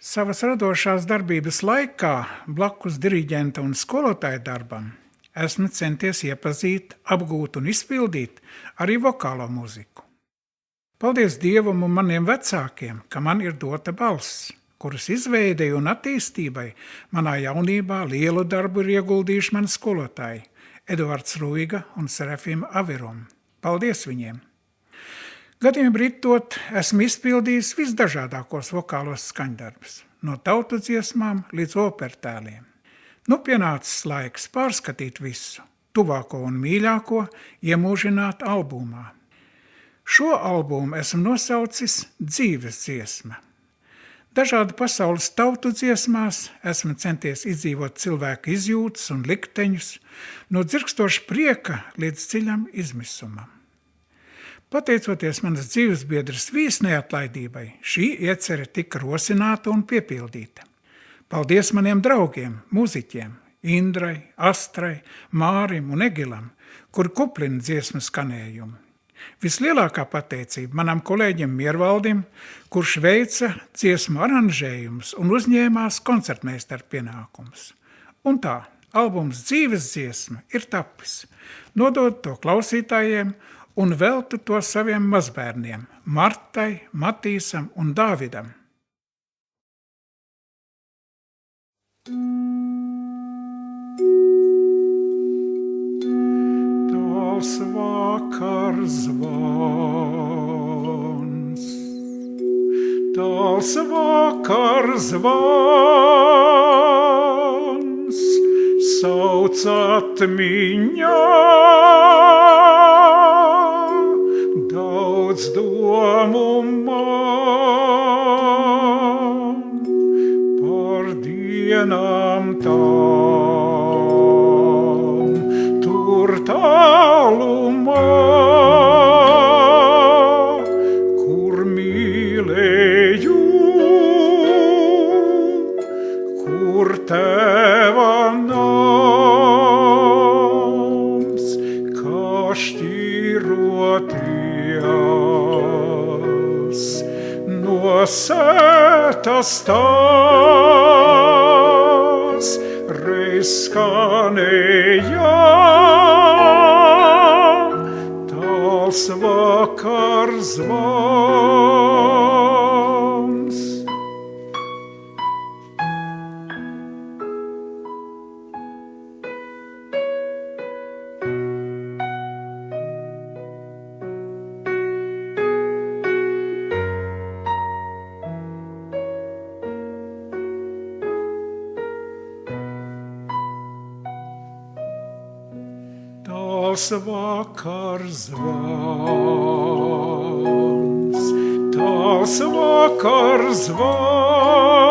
Savas radošās darbības laikā, blakus diriģenta un skolotāja darbam, esmu centies iepazīt, apgūt un izpildīt arī vokālo mūziku. Paldies Dievam un maniem vecākiem, ka man ir dota balss, kuras izveidei un attīstībai manā jaunībā lielu darbu ir ieguldījuši mani skolotāji Eduards Ruiga un Serafima Avirum. Paldies viņiem! Gadiem ritot esmu izpildījis visdažādākos vokālos skaņdarbus, no tautu dziesmām līdz opertēliem. Pienācis laiks pārskatīt visu, tuvāko un mīļāko iemūžināt albumā. Šo albumu esmu nosaucis Dzīves dziesma. Dažādu pasaules tautu dziesmās esmu centies izdzīvot cilvēku izjūtas un likteņus, no dzirkstoša prieka līdz dziļam izmisumam. Pateicoties manas dzīvesbiedras Vīs neatlaidībai, šī iecerē tika rosināta un piepildīta. Paldies maniem draugiem, mūziķiem, Indrai, Astrai, Mārim un Egilam, kuri kuplina dziesmu skanējumu. Vislielākā pateicība manam kolēģim Miervaldim, kurš veica dziesmu aranžējumus un uzņēmās koncertmeistaru pienākumus. Un tā, albums Dzīves dziesma ir tapis. Nodod to klausītājiem un veltu to saviem mazbērniem Martai, Matīsam un Dāvidam. Tās vakar zvans, tās vakar zvans, sauc atmiņā. Daudz domu man par dienām tām, tur tālumā, kur mīlēju, kur teva nams, kā šķiroti. No sētas tās reiz skanēja, tāls vakar zvans. Tāls vakar zvans, tāls vakar zvans,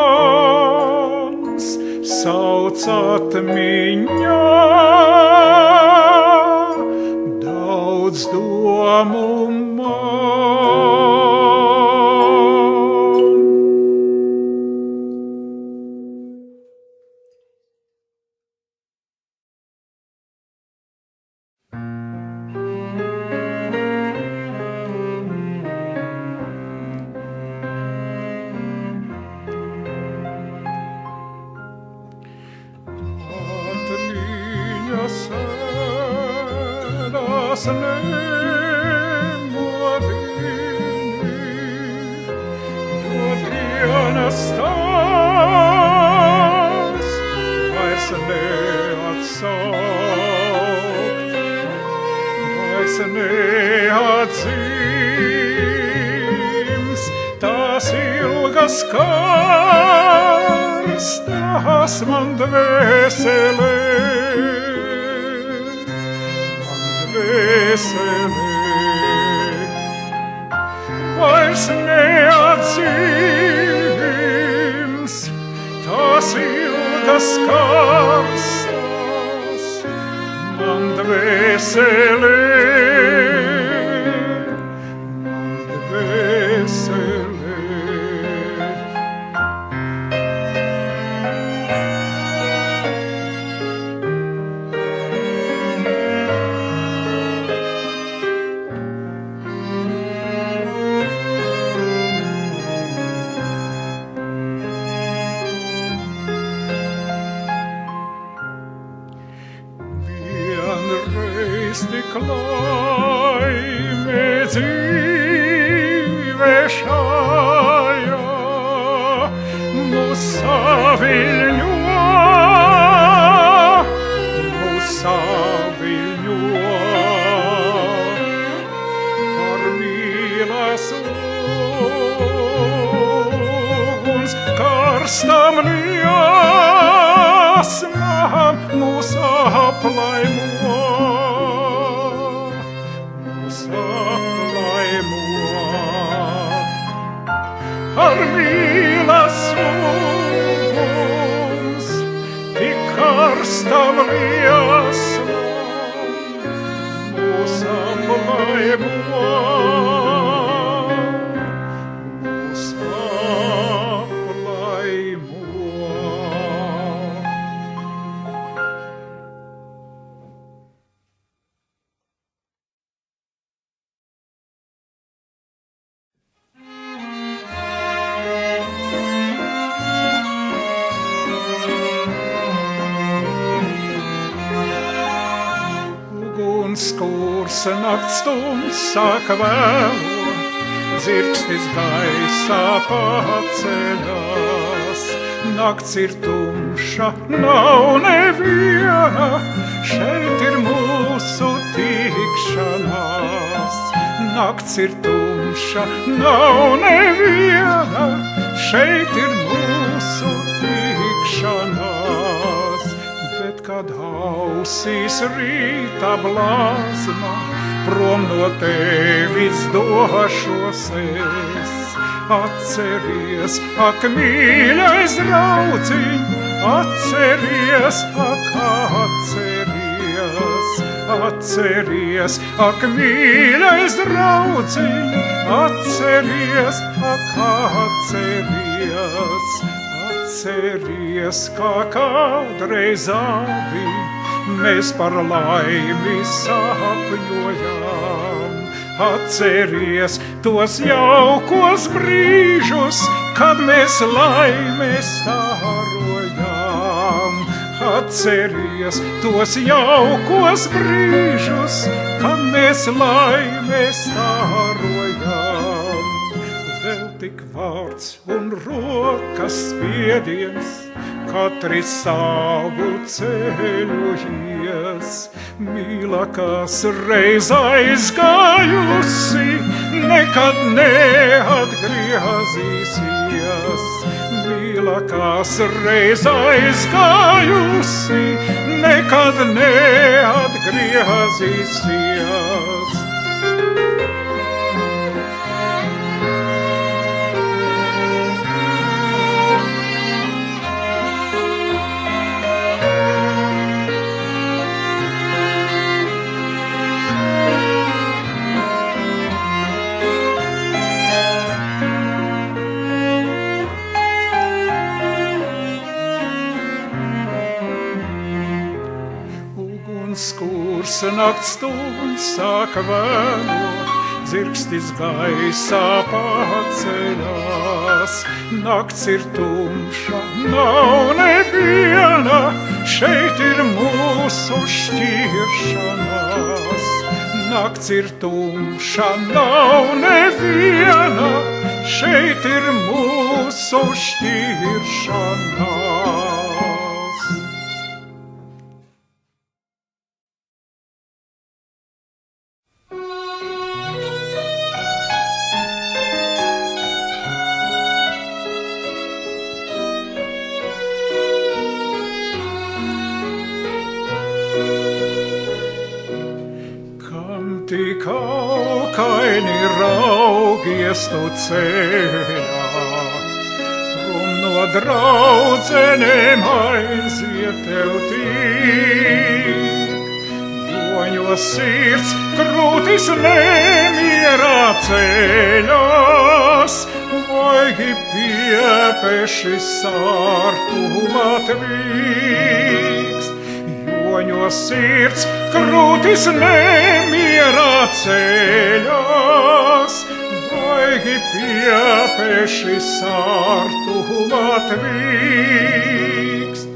sauc atmiņā, daudz domu man. Sēdās nemodini, jo dienas tās vairs neatsaukt, vairs neatzīms, tās ilgas karstas man dvēselē. Vairs neatzīms, tās ilgas karstas man dvēselē. laime dzīve šajā mūs saviļņo, ar mīlas uguns karstam liesmām mūs aplaimo. Ar mīlas uguns tik karstam liesmām mūs aplaimo. Skurs nakts stums sāk vēlo, dzirkstis gaisā paceļās. Nakts ir tumša, nav neviena, šeit ir mūsu tikšanās. Nakts ir tumša, nav neviena, šeit ir mūsu tikšanās. Bet kad ausīs rīta blāzma, prom no tevis došos es. Atceries, ak mīļais draudziņ, atceries, ak atceries. Atceries, ak mīļais draudziņ, atceries, ak atceries. Atceries, kā kādreiz abi mēs par laimi sapņojām. Atceries tos jaukos brīžus, kad mēs laimē stārojām. Atceries tos jaukos brīžus, kad mēs laimē stārojām. Vēl tik vārds un rokas spiediens, katri savu ceļu ies. Mīlākās reiz aizgājusi, nekad neatgriezīsies. Mīlākās reiz aizgājusi, nekad neatgriezīsies. Skurs nakts stums sāk vēlo, dzirkstis gaisā paceļās. Nakts ir tumša, nav neviena, šeit ir mūsu šķiršanās. Nakts ir tumša, nav neviena, šeit ir mūsu šķiršanās. Tik aukaini raugies tu ceļā, prom no draudzenēm aiziet tev tik. Joņo sirds krūtis nemierā ceļās, vaigi piepeši sārtumā tvīkst. Joņo sirds krūtis nemierā ceļās, vaigi piepeši sārtumā tvīkst.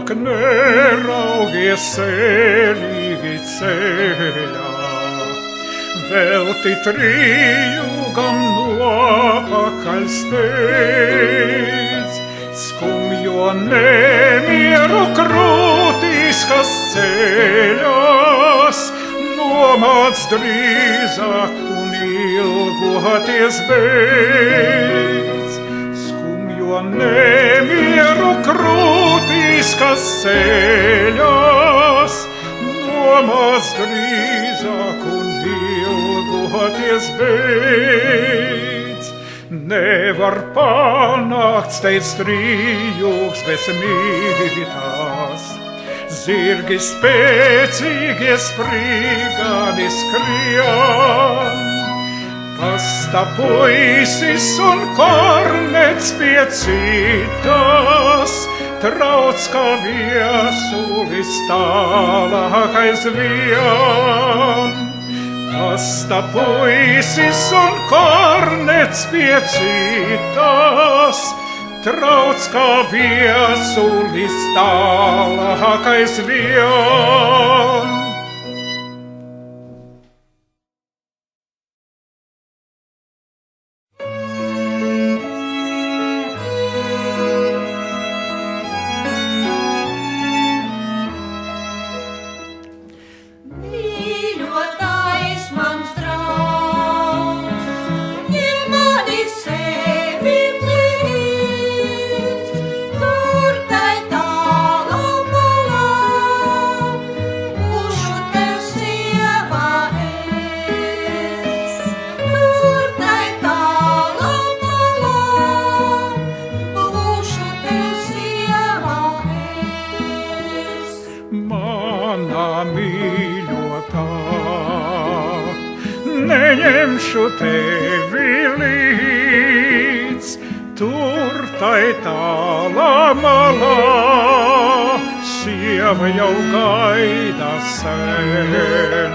Tālāk neraugies sērīgi ceļā, velti trijūgam nopakaļ steidz, skumjo nemieru krūtīs, kas ceļās, nomāc drīzāk un ilgoties beidz. Skumjo nemieru krūtīs, kas ceļās, nomāc drīzāk un ilgoties beidz. Nevar panākt steidz trijūgs bez mītās, zirgi spēcīgie sprīgāni skrien. Pasta puisis un kornets pie citās, trauc kā viesulis tālāk aizvien. Pasta puisis un kornets pie citās, trauc kā viesulis tālāk aizvien. Neņemšu tevi līdz, tur tai tālā malā, sieva jau gaida sen.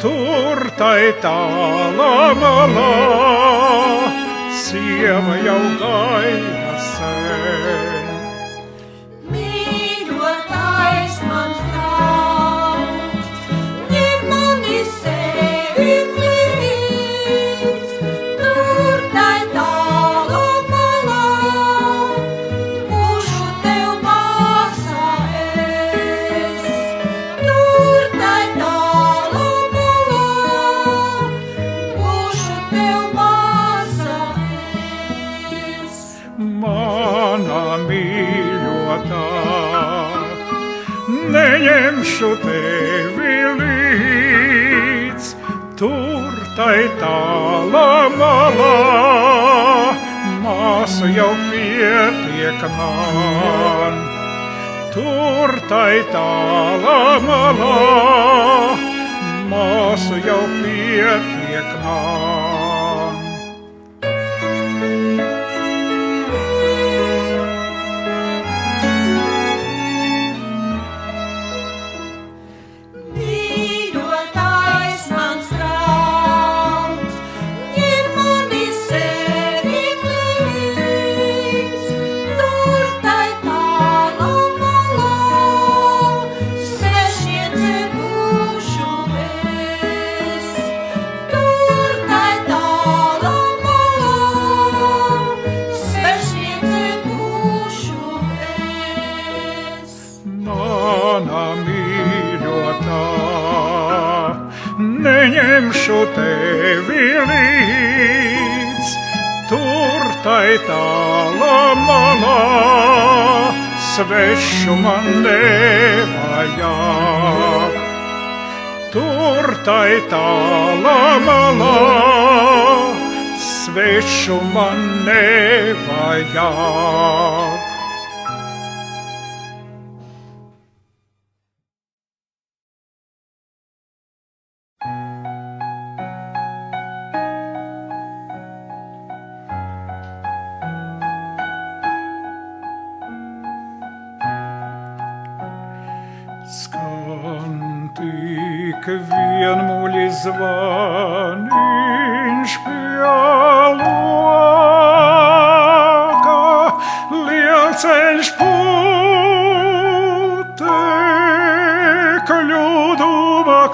Tur tai tālā malā, sieva jau gaida sen. Mīļotais mans draugs, ņem mani sevi līdz, tur tai tālā malā, būšu tev māsa es. Tur tai tālā malā, būšu tev māsa es. Mana mīļotā, neņemšu tevi līdz, tur tai tālā malā, māsa jau pietiek man. Tur tai tālā malā, māsa jau pietiek man. Mīļotais mans draugs, ņem mani sevi līdz, tur tai tālā malā, svešniece būšu es. Tur tai tālā malā, svešniece būšu es. Mana mīļotā, neņemšu tevi līdz, tur tai tālā malā, svešu man nevajag. Tur tai tālā malā, svešu man nevajag. Skan tik vienmuļi zvaniņš pie loka, lielceļš pūš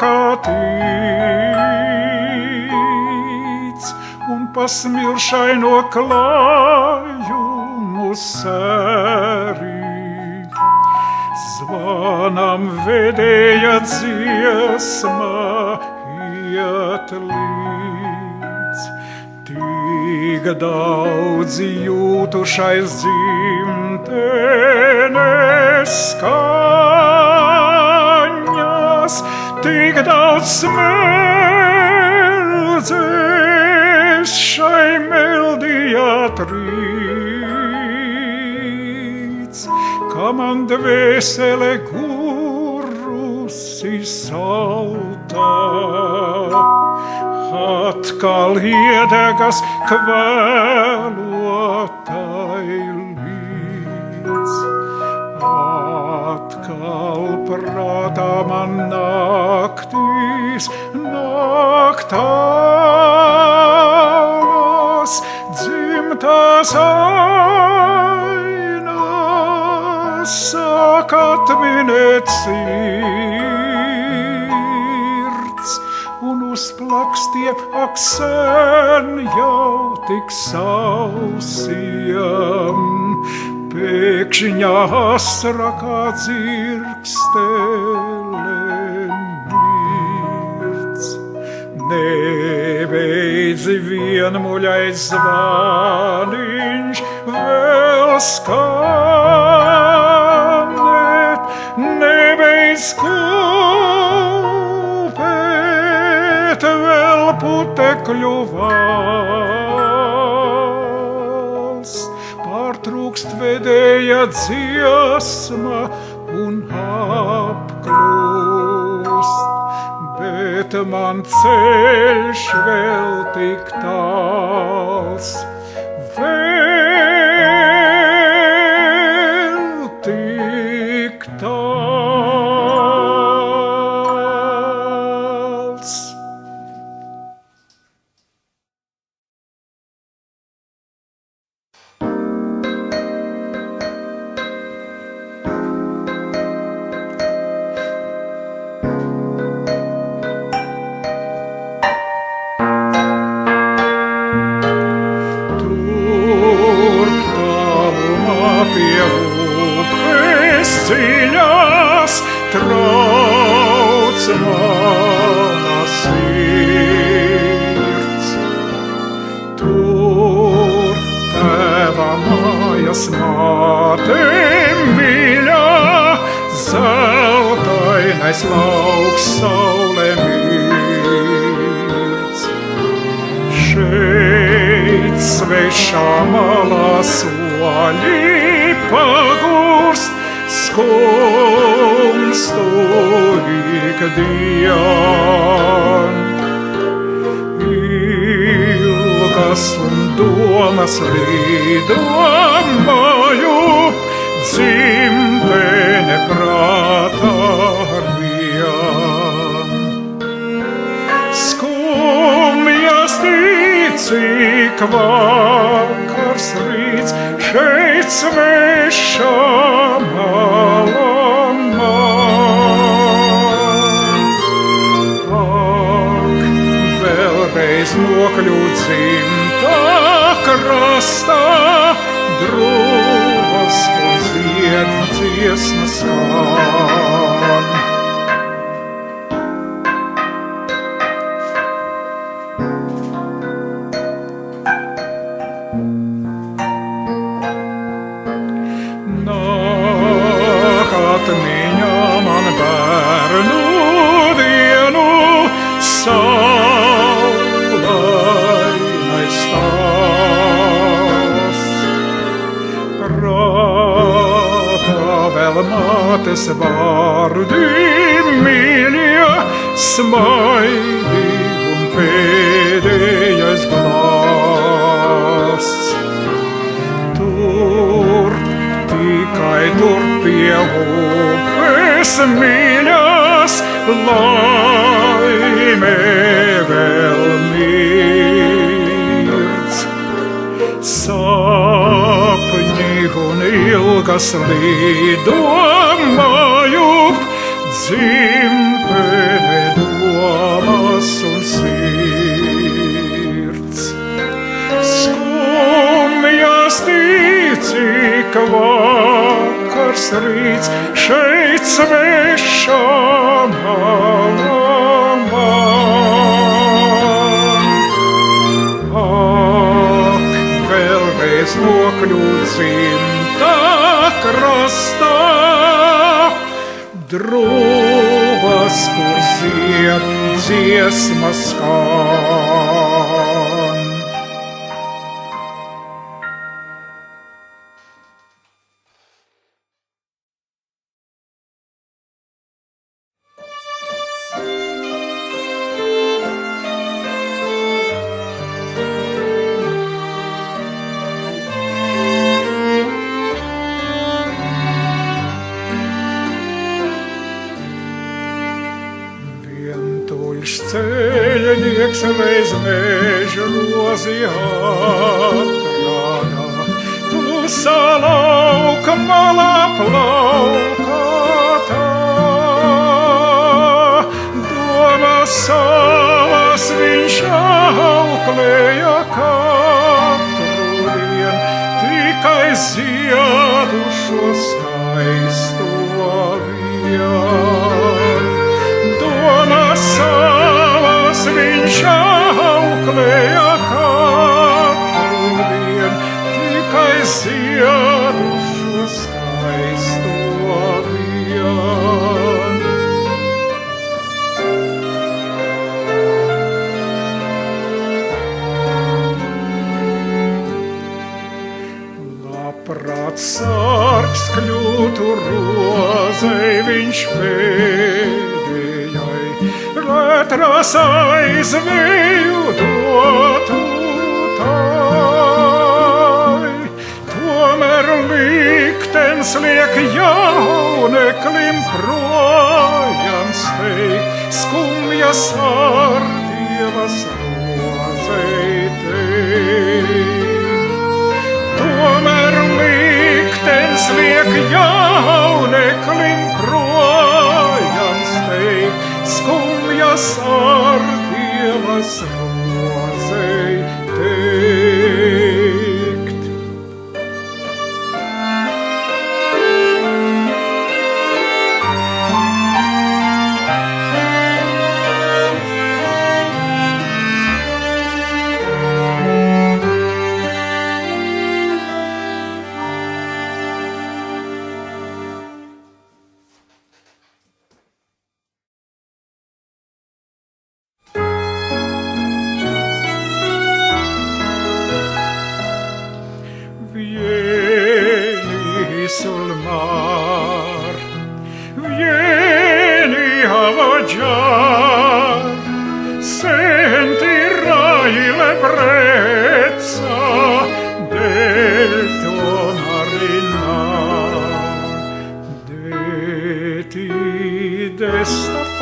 kā tic, un pasmilšaino klājumu sērī. Zvanam vedēja dziesma iet līdz, tik daudz jūtušais dzimtenes skaņas, tik daudz smeldzes šai meldijā trīc, ka man dvēsele gurusi saltā. Atkal iedegas kvēlotai līdz, atkal prātā man naktīs nāk tālas dzimtās ainas, sāk atminēt sirds, un uzplakstie ak sen jau tik sausiem, pēkšņā asra kā dzirkstele mirds. Nebeidz vienmuļais zvaniņš vēl skanēt, nebeidz kūpēt vēl putekļu valsts, pārtrūkst vedēja dziesma un apklūst, bet man ceļš vēl tik tāls, vēl tik tāls. Dziļās trauc mana sirds. Tur tēva mājas māte mīļā, zeltainais lauks saule mirdz. Šeit svešā malā soļi pagurst, skumstu ikdien. Ilgas un domas lidomāju, dzimtene prātā vien. Skumjas ticik vakars rīts, šeit svešā malā man. Ak, vēlreiz nokļūt dzimtā krastā, drūvas, kur zied dziesmas skan. Atmiņā man bērnu dienu saulainais stāsts. Prātā vēl mātes vārdi mīļie, smaidi un pēdējais glāsts. Tikai tur pie upes mīļās, laime vēl mirdz. Sapņi un ilgas lidomāju, dzimtene ka vakars rīts šeit svešā malā. Ak, vēlreiz nokļūt dzimtā krastā, drūvas, kur zied dziesmas skan. Ceļnieks reiz mežu lozi atrada, klusā lauka malā plaukātā. Domas savas viņš auklēja katru dien, tikai ziedušo skaisto vien. Domas savas viņš auklēja katru dien, tikai ziedušo skaisto vien. Labprāt sargs kļūtu rozei viņš pēdējai, Vētras aizvēju dotu tai. Tomēr liktenis liek jauneklim projām steigt, skumjas ar Dievas rozei teikt. Tomēr liktenis liek jauneklim projām steigt, skumjas ar Dievas rozei teikt.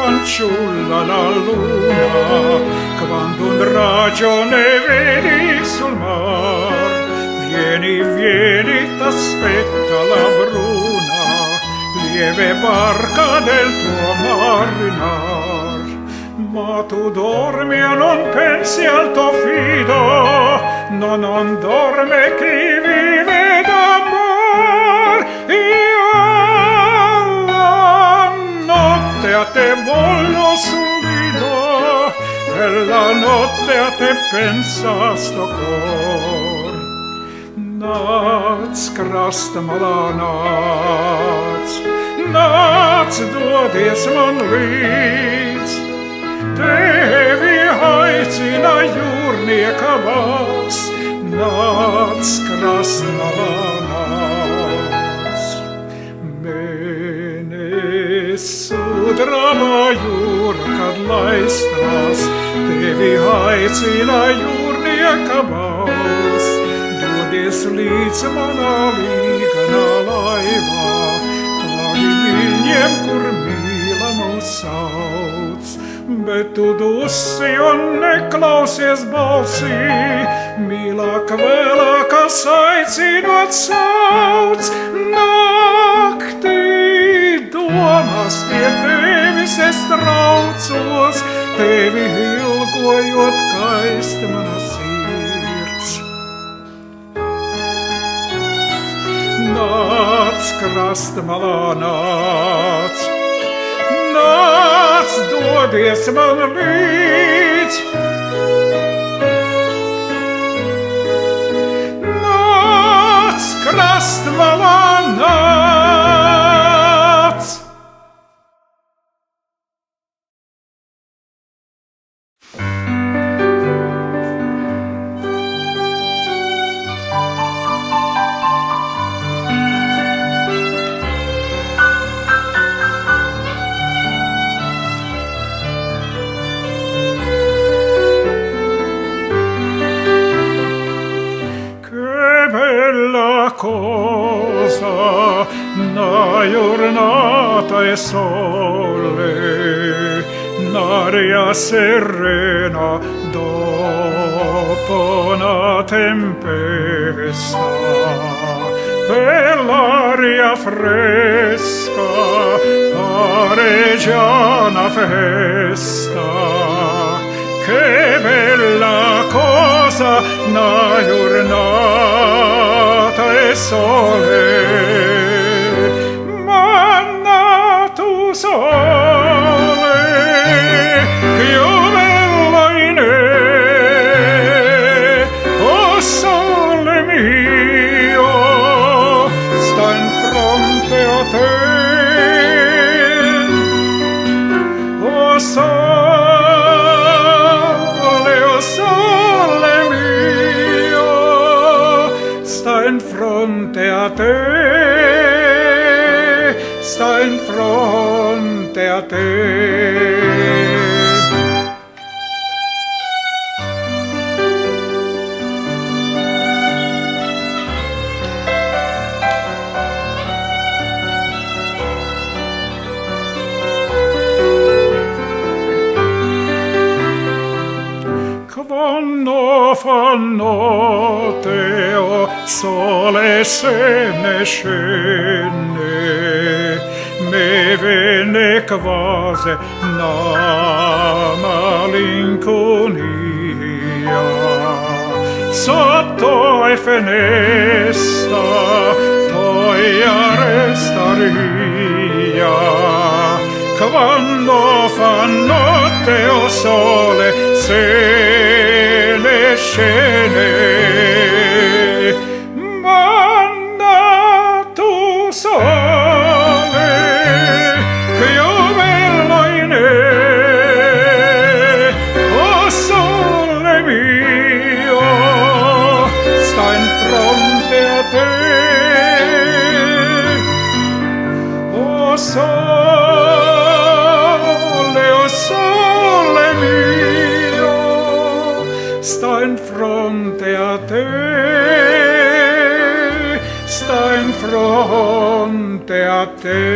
Fanciulla la luna, quando un raggio ne vedi sul mar, vieni, vieni, t'aspetta la bruna, lieve barca del tuo marinar. Ma tu dormi e non pensi al tuo fido, no, non dorme chi vive d'amor. Io a te voglio sul lido, e la notte a te pensa sto cor. Nāc, krasta malā nāc, nāc, dodies man līdz. Tevi aicina jūrnieka balss, nāc, krasta malā nāc. Sudraba jūra, kad laistās, tevi aicina jūrnieka balss. Dodies līdz manā līganā laivā, pāri viņiem, kur mīla mūs sauc. Bet tu dusi un neklausies balsī, mīlāk vēlākas aicinot sauc. Naktī domās pie tevis es traucos, tevi ilgojot kaist mana sirds. nāc, krastmalā nāc, nāc, dodies man līdz. Nāc, krastmalā nāc. Cosa na giornata è sole, n'aria serena dopo una tempesta, per l'aria fresca pare già una festa. Che bella cosa una giornata e sole, manna tu sole, più bella in me, oh sole mio, sta in fronte a te, oh sole mio, sta in fronte a te, sta in fronte a te. Quando fa notte, o sole se ne scende, me viene quasi una malinconia. Sotto le finestre poi restaria. Quando fa notte, o sole se ne scende, manna tu sole, più bello in me, oh sole mio, sta in fronte a te, oh sole mio, sta in fronte a te, sta in fronte a te.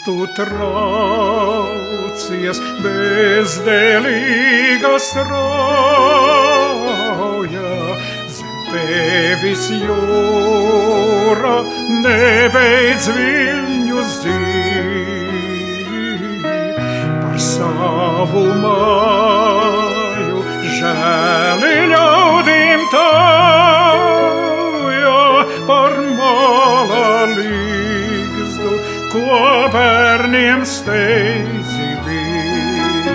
Tu traucies bezdelīga strauja, zem tevis jūra nebeidz viļņus dzīt. Par savu māju žēli ļaudīm tauja, par mala līgzdu, ko bērniem steidzi vīt.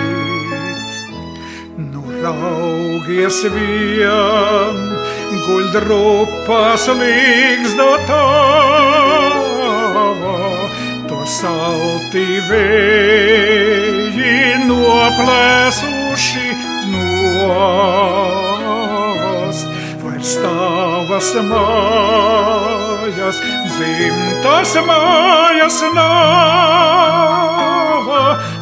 Nu raugies vien, guļ drupas līgzda tava, to salti vēji noplēsuši nost. Vairs tavas mājas, dzimtas mājas nav,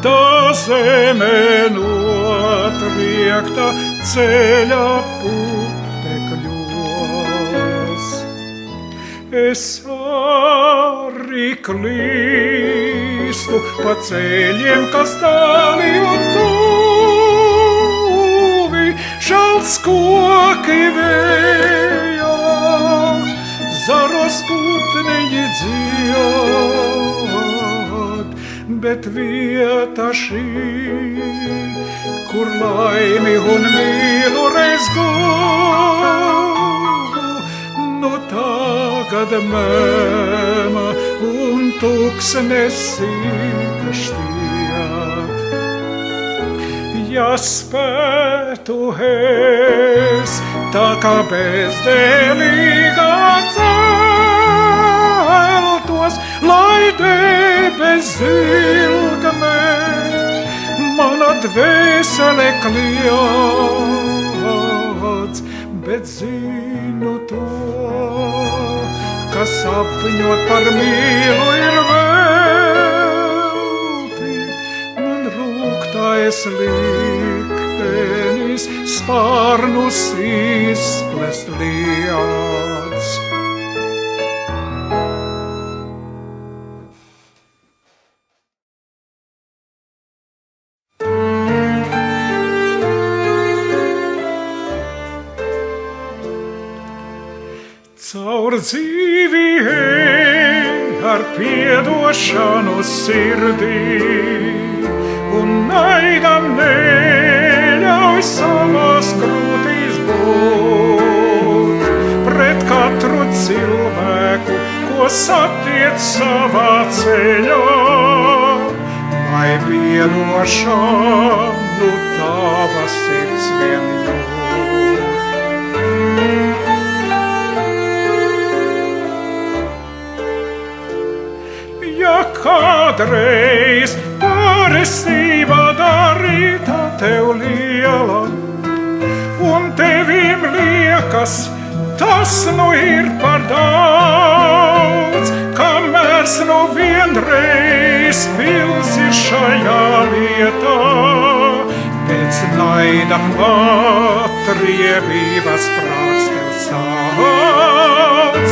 tā zeme notriekta ceļa putekļos. Es arī klīstu pa ceļiem, kas tāli un tuvi, žals koki vējā, zaros putniņi dzied, bet vieta šī, kur laimi un mīlu reiz guvu, nu tagad mēma un tūkstnesī šķiet. Ja spētu es tā kā bezdēlīgā celtos, lai debes zilgamē mana dvēsele kliedz, bet zinu to, ka sapņot par mīlu ir velti, man rūgtais liktenis spārnus izplest liedz. Caur dzīvi ej ar piedošanu sirdī un naidam neļauj savās krūtīs būt. Pret katru cilvēku, ko satiec savā ceļā, lai piedošanu tava sirds vien jūt. Ja kādreiz pārestība darīta tev liela, un tevim liekas, tas nu ir par daudz, kamēr nu vienreiz pilsi šajā lietā, pēc naida atriebības prāts tev sauc.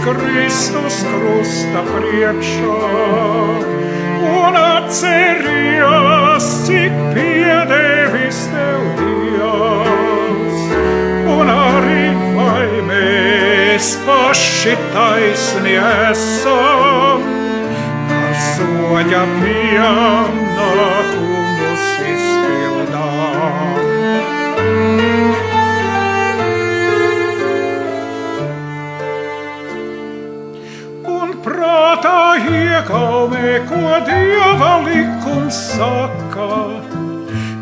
Kristus krusta priekšā un atceries, cik piedevis tev Dievs, un arī vai mēs paši taisni esam, ar soļa pienākumus izpildām. Prātā iekaumē, ko Dieva likums saka,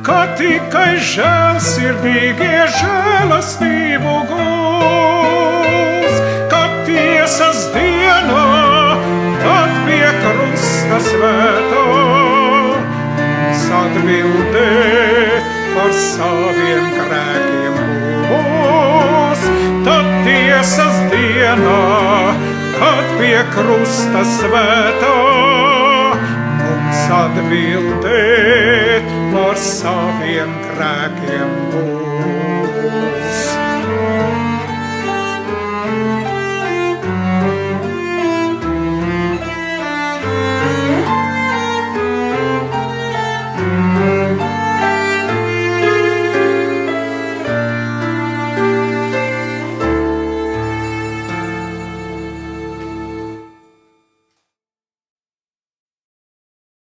ka tikai žēlsirdīgie žēlastību gūs, ka tiesas dienā tad pie krusta svētā mums atbildēt par saviem grēkiem būs, tad tiesas dienā kad pie krusta svētā mums atbildēt par saviem grēkiem būs.